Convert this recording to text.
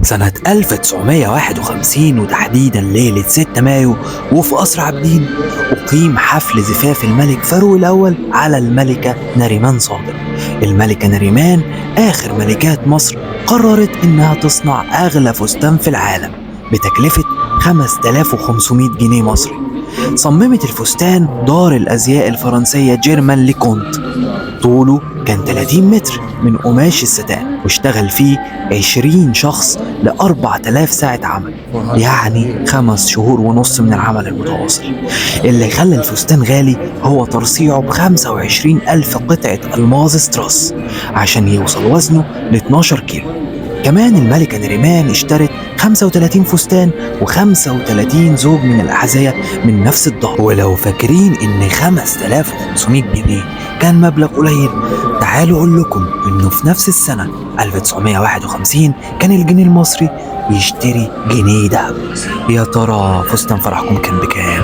سنة 1951 وتحديدا ليلة 6 مايو وفي قصر عابدين أقيم حفل زفاف الملك فاروق الأول على الملكة نريمان صادق. الملكة نريمان آخر ملكات مصر قررت إنها تصنع أغلى فستان في العالم بتكلفة 5500 جنيه مصري. صممت الفستان دار الأزياء الفرنسية جيرمان ليكونت. طوله كان 30 متر من قماش الستان، واشتغل فيه 20 شخص ل4000 ساعة عمل، يعني 5 شهور ونص من العمل المتواصل. اللي خلى الفستان غالي هو ترصيعه ب25 ألف قطعة ألماظ ستراس عشان يوصل وزنه ل 12 كيلو. كمان الملكة نريمان اشترت 35 فستان و35 زوج من الأحذية من نفس الدار. ولو فاكرين إن 5500 جنيه كان مبلغ قليل، تعالوا أقول لكم إنه في نفس السنة 1951 كان الجنيه المصري يشتري جنيه دهب. يا ترى فستان فرحكم كان بكام؟